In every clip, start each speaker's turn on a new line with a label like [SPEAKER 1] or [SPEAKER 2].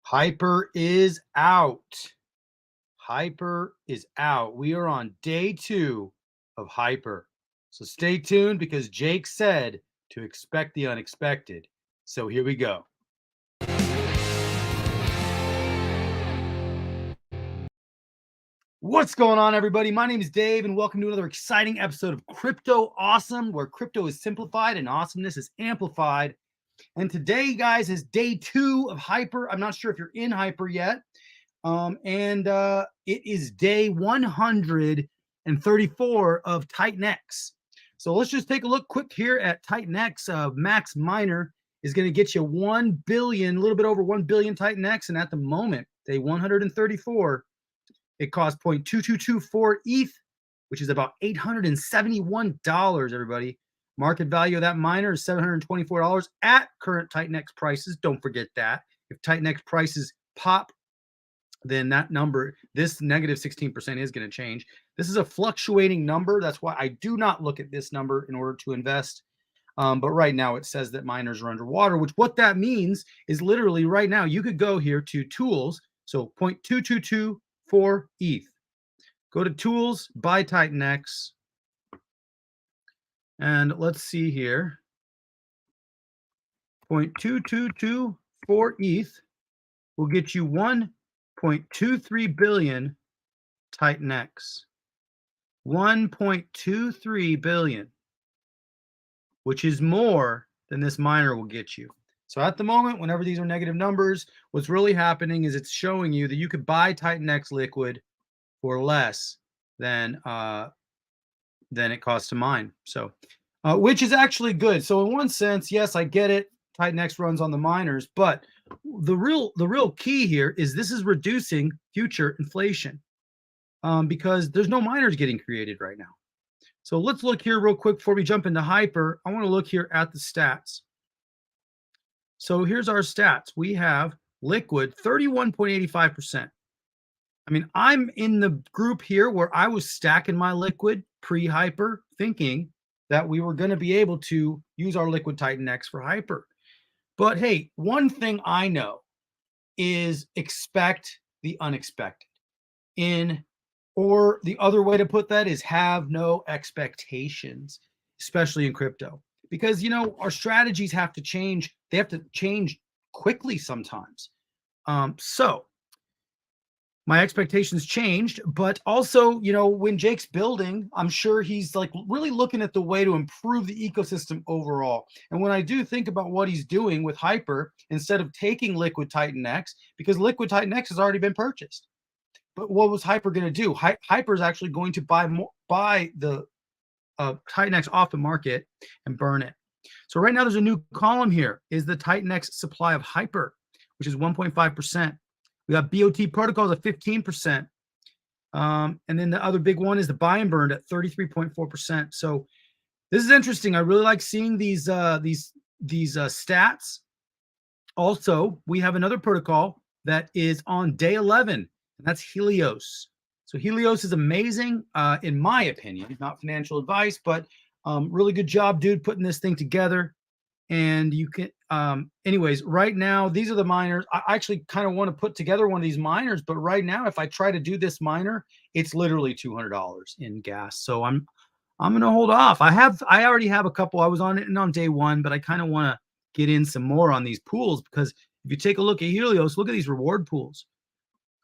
[SPEAKER 1] Hyper is out. Hyper is out. We are on day 2 of Hyper. So stay tuned because Jake said to expect the unexpected. So here we go. What's going on, everybody? My name is Dave, and welcome to another exciting episode of Crypto Awesome, where crypto is simplified and awesomeness is amplified. And today, guys, is day 2 of Hyper. I'm not sure if you're in Hyper yet. It is day 134 of TITANX. So let's just take a look quick here at TITANX. Max Miner is going to get you 1 billion, a little bit over 1 billion TITANX. And at the moment, day 134, it costs 0.2224 ETH, which is about $871, everybody. Market value of that miner is $724 at current TITANX prices. Don't forget that. If TITANX prices pop, then that number, this negative 16% is going to change. This is a fluctuating number. That's why I do not look at this number in order to invest. But right now it says that miners are underwater, which what that means is literally right now you could go here to tools. So 0.2224 ETH. Go to tools, buy TITANX. And let's see here. 0.2224 ETH will get you 1.23 billion TITANX. 1.23 billion, which is more than this miner will get you. So at the moment, whenever these are negative numbers, what's really happening is it's showing you that you could buy TITANX liquid for less than it costs to mine. So, which is actually good. So in one sense, yes, I get it. TITANX runs on the miners, but the real key here is this is reducing future inflation because there's no miners getting created right now. So let's look here real quick before we jump into Hyper. I want to look here at the stats. So here's our stats. We have liquid 31.85%. I mean, I'm in the group here where I was stacking my liquid pre-Hyper, thinking that we were going to be able to use our liquid TITANX for Hyper. But hey, one thing I know is expect the unexpected. Or the other way to put that is have no expectations, especially in crypto. Because, you know, our strategies have to change. They have to change quickly sometimes. So my expectations changed, but also, you know, when Jake's building, I'm sure he's like really looking at the way to improve the ecosystem overall. And when I do think about what he's doing with Hyper, instead of taking liquid TITANX, because liquid TITANX has already been purchased. But what was Hyper going to do? Hyper is actually going to buy the TITANX off the market and burn it. So right now there's a new column here, is the TITANX supply of Hyper, which is 1.5%. We got BOT protocols at 15%. And then the other big one is the buy and burn at 33.4%. So this is interesting. I really like seeing these stats. Also, we have another protocol that is on day 11, and that's Helios. So Helios is amazing, in my opinion, not financial advice, but really good job, dude, putting this thing together. And you can, anyways, right now, these are the miners. I actually kind of want to put together one of these miners, but right now, if I try to do this miner, it's literally $200 in gas. So I'm going to hold off. I already have a couple. I was on it and on day 1, but I kind of want to get in some more on these pools because if you take a look at Helios, look at these reward pools.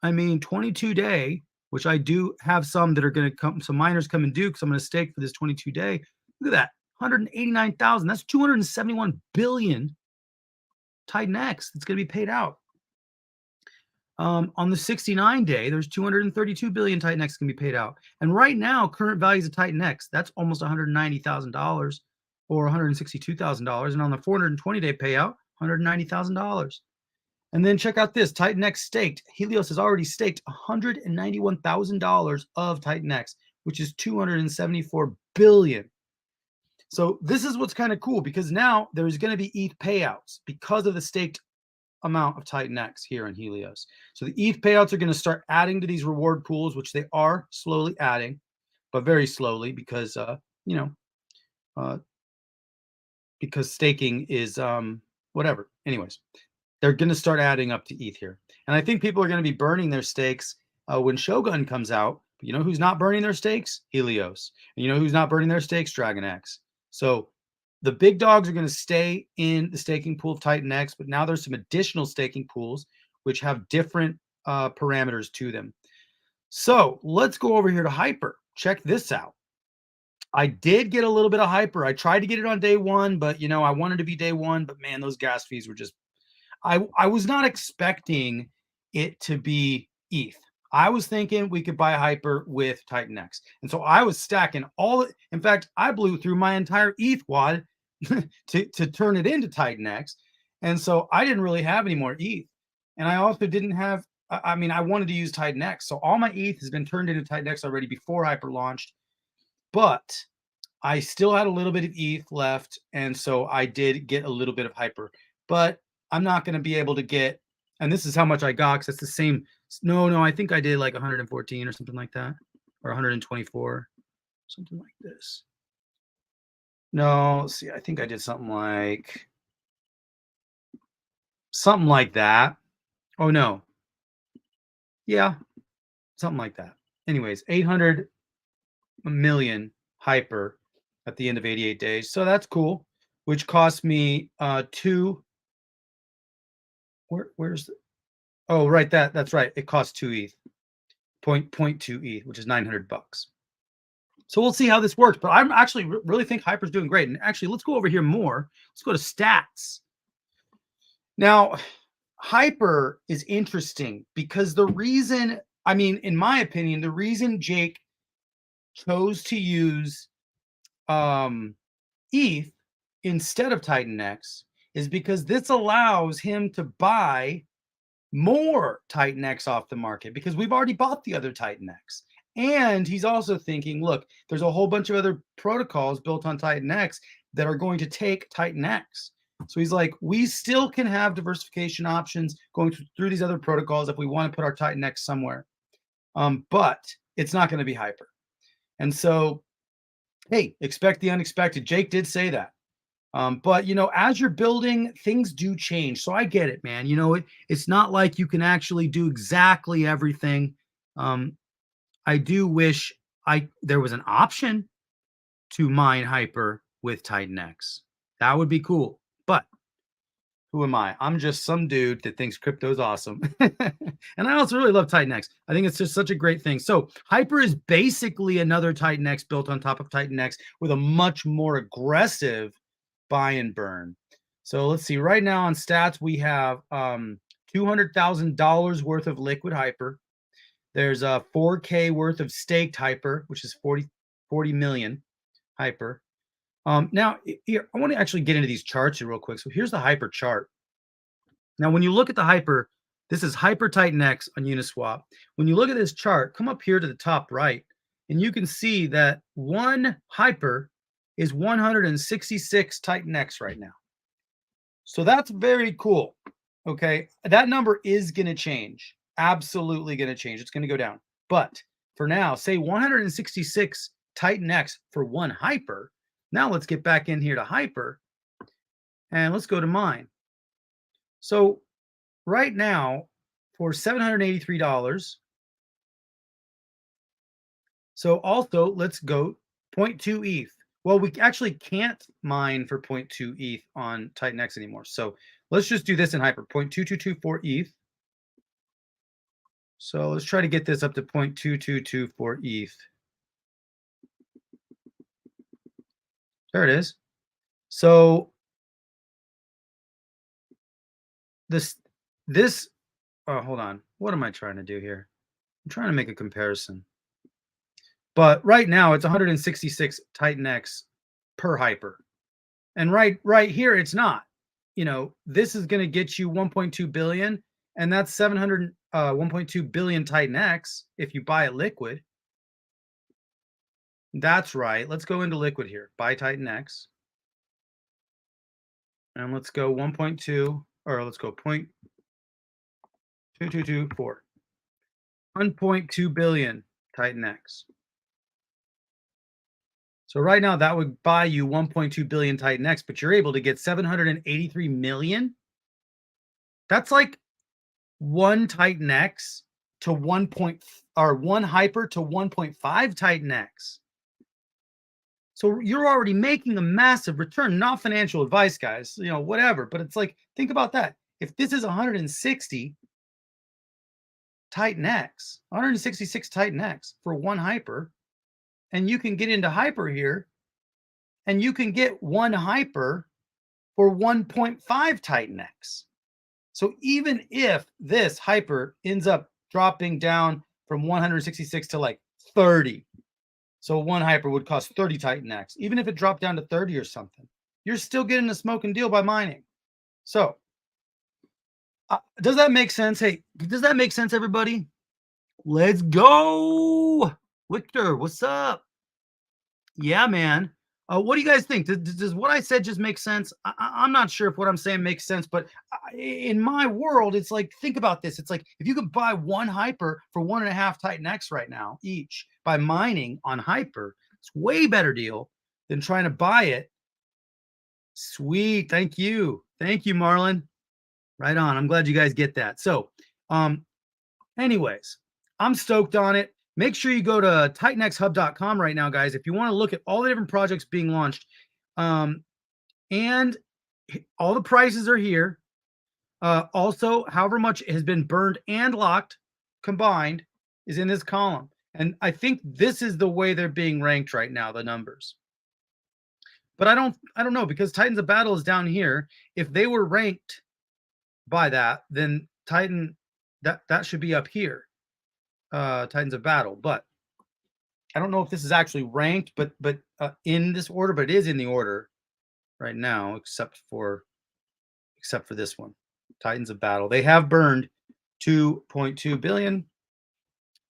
[SPEAKER 1] I mean, 22-day, which I do have some that are going to come, some miners come and do because I'm going to stake for this 22-day. Look at that. 189,000. That's 271 billion TITANX that's going to be paid out. On the 69-day, there's 232 billion TITANX can be paid out. And right now, current values of TITANX, that's almost $190,000 or $162,000. And on the 420-day payout, $190,000. And then check out this, TITANX staked. Helios has already staked $191,000 of TITANX, which is 274 billion. So this is what's kind of cool because now there's going to be ETH payouts because of the staked amount of TITANX here in Helios. So the ETH payouts are going to start adding to these reward pools, which they are slowly adding, but very slowly because, because staking is whatever. Anyways, they're going to start adding up to ETH here. And I think people are going to be burning their stakes when Shogun comes out. But you know who's not burning their stakes? Helios. And you know who's not burning their stakes? Dragon X. So the big dogs are going to stay in the staking pool of TITANX, but now there's some additional staking pools which have different parameters to them. So let's go over here to Hyper. Check this out. I did get a little bit of Hyper. I tried to get it on day one, but you know, I wanted to be day one, but man, those gas fees were just, I was not expecting it to be ETH. I was thinking we could buy Hyper with TITANX. And so I was stacking all, in fact, I blew through my entire ETH wad to turn it into TITANX. And so I didn't really have any more ETH. And I also didn't have, I mean, I wanted to use TITANX. So all my ETH has been turned into TITANX already before Hyper launched. But I still had a little bit of ETH left. And so I did get a little bit of Hyper. But I'm not going to be able to get, and this is how much I got because it's the same. No, I think I did like 114 or something like that, or 124, something like this. No, let's see, I think I did something like that. Oh no. Yeah, something like that. Anyways, 800 million Hyper at the end of 88 days. So that's cool, which cost me where's the, oh, right, that's right. It costs 2 ETH, 0.2 ETH, which is 900 bucks. So we'll see how this works, but I'm actually really think Hyper's doing great. And actually, let's go over here more. Let's go to stats. Now, Hyper is interesting because the reason, I mean, in my opinion, the reason Jake chose to use ETH instead of TITANX is because this allows him to buy more TITANX off the market because we've already bought the other TITANX. And he's also thinking, look, there's a whole bunch of other protocols built on TITANX that are going to take TITANX. So he's like, we still can have diversification options going through these other protocols if we want to put our TITANX somewhere. But it's not going to be Hyper. And so, hey, expect the unexpected. Jake did say that. But, you know, as you're building, things do change. So I get it, man. You know, it's not like you can actually do exactly everything. I do wish there was an option to mine Hyper with TITANX. That would be cool. But who am I? I'm just some dude that thinks crypto's awesome. And I also really love TITANX. I think it's just such a great thing. So Hyper is basically another TITANX built on top of TITANX with a much more aggressive buy and burn. So let's see. Right now on stats, we have $200,000 worth of liquid Hyper. There's a 4K worth of staked Hyper, which is 40 million Hyper. Now, here, I want to actually get into these charts here real quick. So here's the Hyper chart. Now, when you look at the Hyper, this is Hyper TITANX on Uniswap. When you look at this chart, come up here to the top right, and you can see that one Hyper is 166 TITANX right now. So that's very cool. Okay, that number is going to change. Absolutely going to change. It's going to go down. But for now, say 166 TITANX for one Hyper. Now let's get back in here to Hyper and let's go to mine. So right now for $783. So also let's go 0.2 ETH. Well, we actually can't mine for 0.2 ETH on TITANX anymore. So let's just do this in Hyper, 0.2224 ETH. So let's try to get this up to 0.2224 ETH. There it is. So hold on. What am I trying to do here? I'm trying to make a comparison. But right now it's 166 TITANX per Hyper. And right here it's not. You know, this is going to get you 1.2 billion, and that's 1.2 billion TITANX if you buy it liquid. That's right. Let's go into liquid here. Buy TITANX. And let's go 1.2, or let's go 0.2224. 1.2 billion TITANX. So right now that would buy you 1.2 billion TITANX, but you're able to get 783 million. That's like one TITANX to 1 point or one hyper to 1.5 TITANX. So you're already making a massive return. Not financial advice, guys, you know, whatever. But it's like, think about that. If this is 160 TITANX, 166 TITANX for one hyper, and you can get into hyper here, and you can get one hyper for 1.5 TITANX. So even if this hyper ends up dropping down from 166 to like 30, so one hyper would cost 30 TITANX, even if it dropped down to 30 or something, you're still getting a smoking deal by mining. So does that make sense? Hey, does that make sense, everybody? Let's go. Victor, what's up? Yeah, man. What do you guys think? Does what I said just make sense? I'm not sure if what I'm saying makes sense, but in my world, it's like, think about this. It's like if you could buy one hyper for 1.5 TITANX right now each by mining on hyper, it's way better deal than trying to buy it. Sweet. Thank you. Thank you, Marlon. Right on. I'm glad you guys get that. So, anyways, I'm stoked on it. Make sure you go to TITANXHub.com right now, guys, if you want to look at all the different projects being launched. And all the prices are here. Also, however much has been burned and locked combined is in this column. And I think this is the way they're being ranked right now, the numbers. But I don't know, because Titans of Battle is down here. If they were ranked by that, then Titan, that should be up here. Titans of Battle, but I don't know if this is actually ranked, but in this order, but it is in the order right now, except for this one, Titans of Battle. They have burned 2.2 billion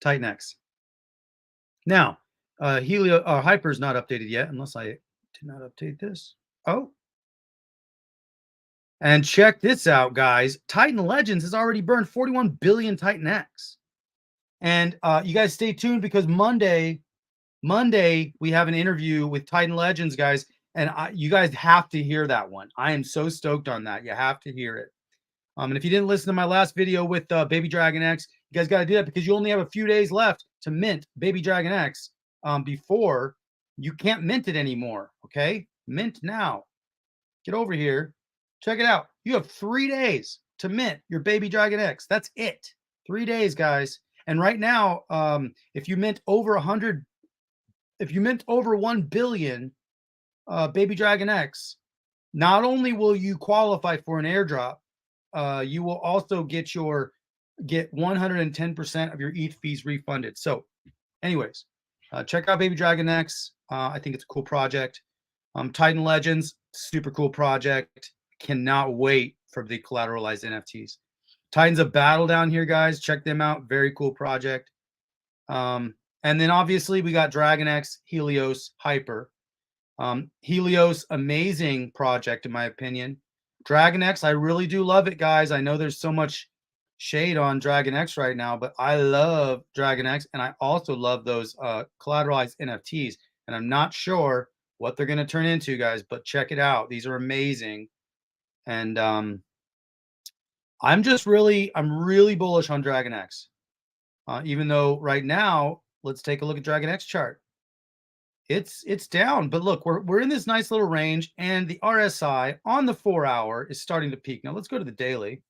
[SPEAKER 1] TITANX. Now, Hyper is not updated yet, unless I did not update this. Oh, and check this out, guys. Titan Legends has already burned 41 billion TITANX. And you guys stay tuned, because Monday we have an interview with Titan Legends, guys, and you guys have to hear that one. I am so stoked on that. You have to hear it. And if you didn't listen to my last video with Baby Dragon X, you guys got to do that, because you only have a few days left to mint Baby Dragon X before you can't mint it anymore. Okay, mint now. Get over here, check it out. You have 3 days to mint your Baby Dragon X. That's it. 3 days, guys. And right now, if you mint over 100, if you mint over 1 billion Baby Dragon X, not only will you qualify for an airdrop, you will also get 110% of your ETH fees refunded. So, anyways, check out Baby Dragon X. I think it's a cool project. Titan Legends, super cool project. Cannot wait for the collateralized NFTs. Titans of Battle down here, guys. Check them out. Very cool project. And then obviously we got Dragon X, Helios, Hyper. Helios, amazing project in my opinion. Dragon X, I really do love it, guys. I know there's so much shade on Dragon X right now, but I love Dragon X, and I also love those collateralized NFTs. And I'm not sure what they're going to turn into, guys, but check it out. These are amazing. And I'm really bullish on Dragon X. Even though right now, let's take a look at Dragon X chart. It's down, but look, we're in this nice little range, and the RSI on the 4-hour is starting to peak. Now let's go to the daily.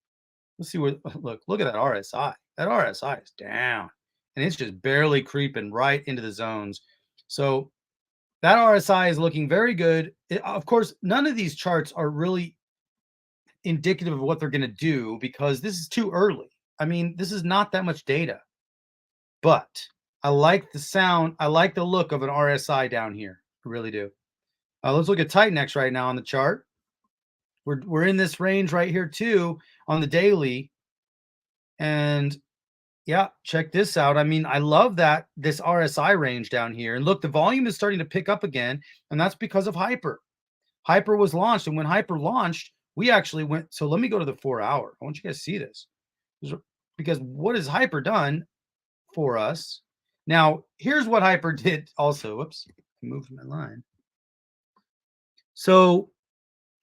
[SPEAKER 1] Let's see where. Look at that RSI. That RSI is down, and it's just barely creeping right into the zones. So that RSI is looking very good. Of course, none of these charts are really indicative of what they're going to do, because this is too early. I mean, this is not that much data, but I like the sound. I like the look of an RSI down here. I really do. Let's look at TITANX right now on the chart. We're in this range right here too on the daily. And yeah, check this out. I mean, I love this RSI range down here. And look, the volume is starting to pick up again, and that's because of Hyper. Hyper was launched, and when Hyper launched, we actually went. So let me go to the 4-hour. I want you guys to see this, because what has Hyper done for us? Now, here's what Hyper did also. Whoops, I moved my line. So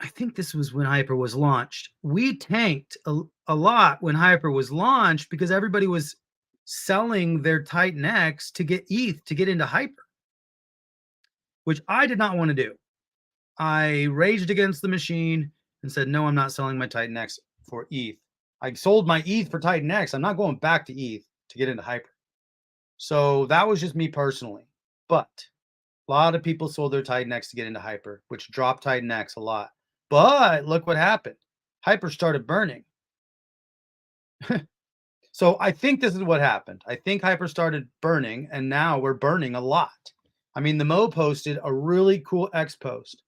[SPEAKER 1] I think this was when Hyper was launched. We tanked a lot when Hyper was launched because everybody was selling their Titan X to get ETH to get into Hyper, which I did not want to do. I raged against the machine and said, no, I'm not selling my Titan X for ETH. I sold my ETH for Titan X. I'm not going back to ETH to get into Hyper. So that was just me personally. But a lot of people sold their Titan X to get into Hyper, which dropped Titan X a lot. But look what happened. Hyper started burning. So I think this is what happened. I think Hyper started burning, and now we're burning a lot. I mean, the Mo posted a really cool X post.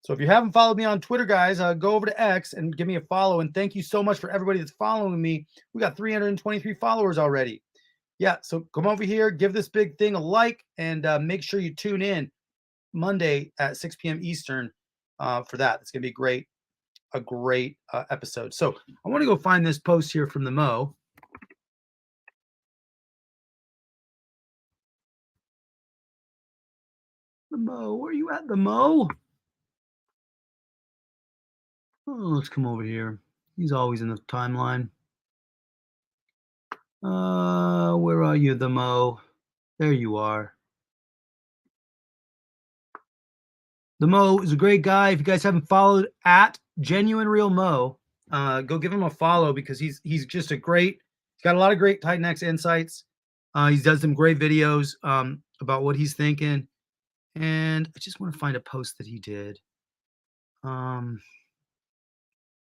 [SPEAKER 1] So if you haven't followed me on Twitter, guys, go over to X and give me a follow. And thank you so much for everybody that's following me. We got 323 followers already. Yeah, so come over here, give this big thing a like, and make sure you tune in Monday at 6 p.m. Eastern for that. It's going to be a great episode. So I want to go find this post here from the Mo. The Mo, where are you at, the Mo? Oh, let's come over here. He's always in the timeline. Where are you, the Mo? There you are. The Mo is a great guy. If you guys haven't followed at Genuine Real Mo, go give him a follow because he's just he's got a lot of great Titan X insights. He does some great videos about what he's thinking. And I just want to find a post that he did.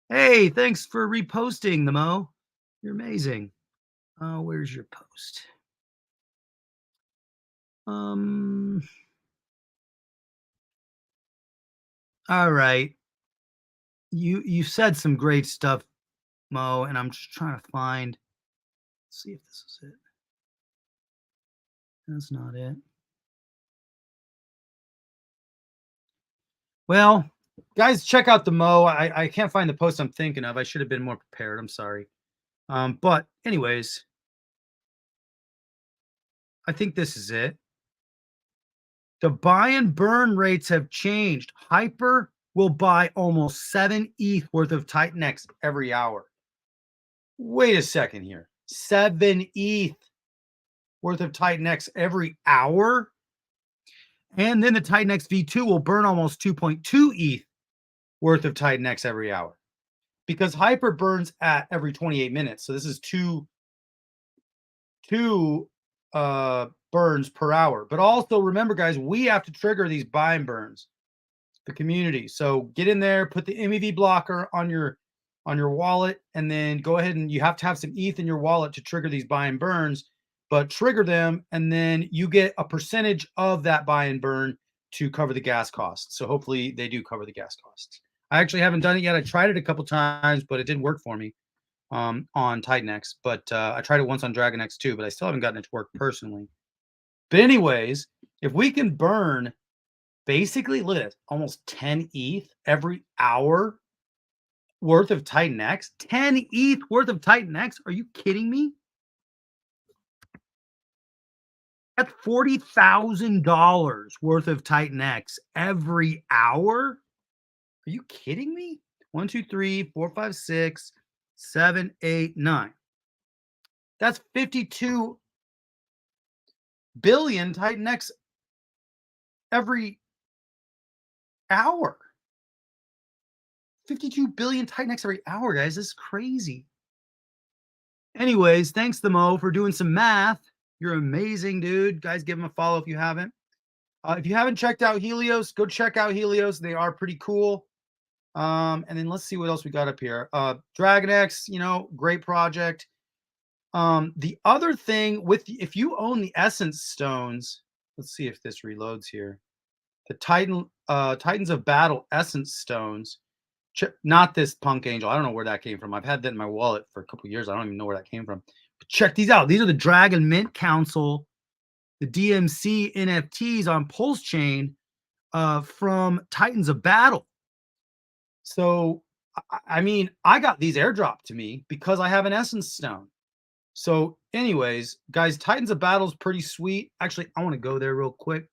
[SPEAKER 1] Hey, thanks for reposting, the Mo. You're amazing. Where's your post? All right. You said some great stuff, Mo, and I'm just trying to find. Let's see if this is it. That's not it. Well, guys, check out the Mo. I can't find the post I'm thinking of. I should have been more prepared. I'm sorry. But anyways, I think this is it. The buy and burn rates have changed. Hyper will buy almost 7 ETH worth of Titan X every hour. Wait a second here. 7 ETH worth of Titan X every hour? And then the Titan X V2 will burn almost 2.2 ETH worth of Titan X every hour. Because Hyper burns at every 28 minutes. So this is two burns per hour. But also remember, guys, we have to trigger these buy and burns, the community. So get in there, put the MEV blocker on your wallet, and then go ahead and you have to have some ETH in your wallet to trigger these buy and burns, but trigger them, and then you get a percentage of that buy and burn to cover the gas costs. So hopefully they do cover the gas costs. I actually haven't done it yet. I tried it a couple times, but it didn't work for me on TITANX. But I tried it once on Dragon X too, but I still haven't gotten it to work personally. But anyways, if we can burn basically, look at it, almost 10 ETH every hour worth of Titan X. 10 ETH worth of Titan X? Are you kidding me? That's $40,000 worth of Titan X every hour? Are you kidding me? 1, 2, 3, 4, 5, 6, 7, 8, 9. That's 52 billion Titan X every hour. 52 billion Titan X every hour, guys. This is crazy. Anyways, thanks, the Mo, for doing some math. You're amazing, dude. Guys, give him a follow if you haven't. If you haven't checked out Helios, go check out Helios. They are pretty cool. And then let's see what else we got up here. Dragon X, great project. The other thing if you own the Essence Stones, let's see if this reloads here. The Titans of Battle Essence Stones. Not this Punk Angel. I don't know where that came from. I've had that in my wallet for a couple years. I don't even know where that came from. But check these out. These are the Dragon Mint Council, the DMC NFTs on Pulse Chain from Titans of Battle. So, I mean, I got these airdropped to me because I have an Essence Stone. So anyways, guys, Titans of Battle is pretty sweet. Actually, I want to go there real quick.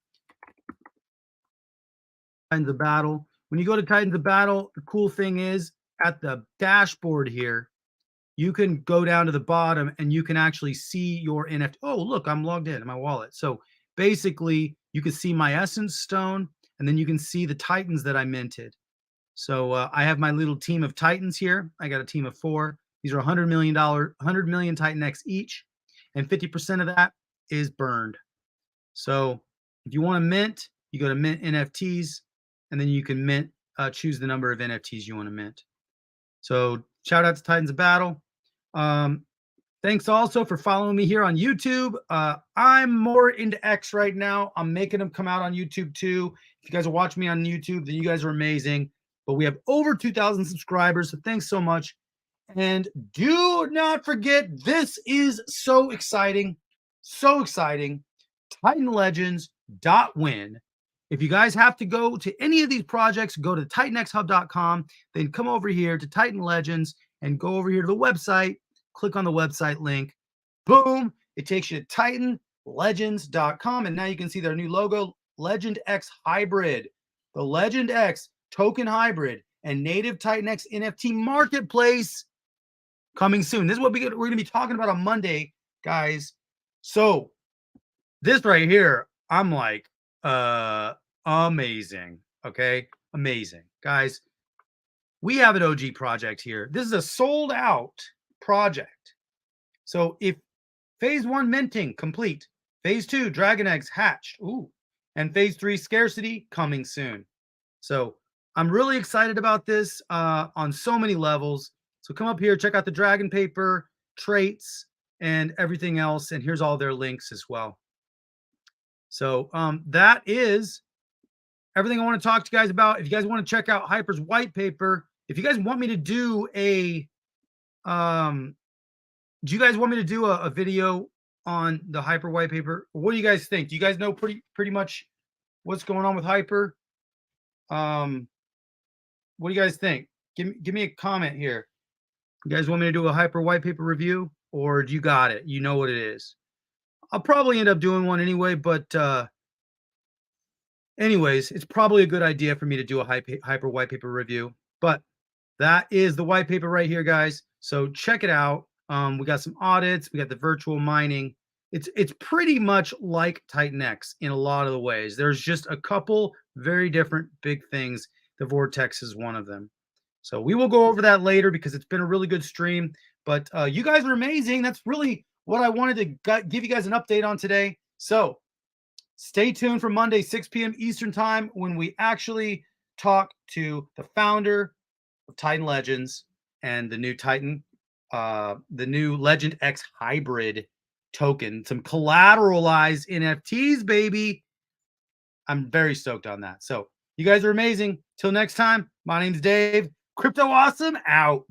[SPEAKER 1] Titans of Battle. when you go to Titans of Battle, the cool thing is at the dashboard here, you can go down to the bottom and you can actually see your NFT. Oh, look, I'm logged in my wallet. So basically, you can see my Essence Stone, and then you can see the Titans that I minted. So I have my little team of Titans here. I got a team of 4. These are $100 million, 100 million TITANX each, and 50% of that is burned. So if you want to mint, you go to mint NFTs, and then you can mint, choose the number of NFTs you want to mint. So shout out to Titans of Battle. Thanks also for following me here on YouTube. I'm more into X right now. I'm making them come out on YouTube too. If you guys are watching me on YouTube, then you guys are amazing. But we have over 2,000 subscribers, so thanks so much. And do not forget, this is so exciting. So exciting. TitanLegends.win. If you guys have to go to any of these projects, go to TitanXHub.com, then come over here to Titan Legends and go over here to the website, click on the website link. Boom, it takes you to TitanLegends.com, and now you can see their new logo, Legend X Hybrid. The Legend X token hybrid and native TitanX NFT marketplace coming soon. This is what we're going to be talking about on Monday, guys. So this right here, I'm like, amazing. Okay, amazing, guys. We have an OG project here. This is a sold out project. So if phase 1 minting complete, phase 2 dragon eggs hatched, and phase 3 scarcity coming soon. So I'm really excited about this on so many levels. So come up here, check out the dragon paper, traits, and everything else. And here's all their links as well. So that is everything I want to talk to you guys about. If you guys want to check out Hyper's white paper, if you guys want me to do a, do you guys want me to do a video on the Hyper white paper? What do you guys think? Do you guys know pretty much what's going on with Hyper? What do you guys think? Give me a comment here. You guys want me to do a Hyper white paper review, or do you got it? You know what it is. I'll probably end up doing one anyway, but anyways, it's probably a good idea for me to do a Hyper white paper review. But that is the white paper right here, guys. So check it out. We got some audits. We got the virtual mining. It's pretty much like TITANX in a lot of the ways. There's just a couple very different big things. The Vortex is one of them. So we will go over that later because it's been a really good stream. But you guys are amazing. That's really what I wanted to give you guys an update on today. So stay tuned for Monday, 6 p.m. Eastern time, when we actually talk to the founder of Titan Legends and the new Titan, the new Legend X Hybrid token, some collateralized NFTs, baby. I'm very stoked on that. So you guys are amazing. Till next time, my name's Dave. Crypto Awesome out.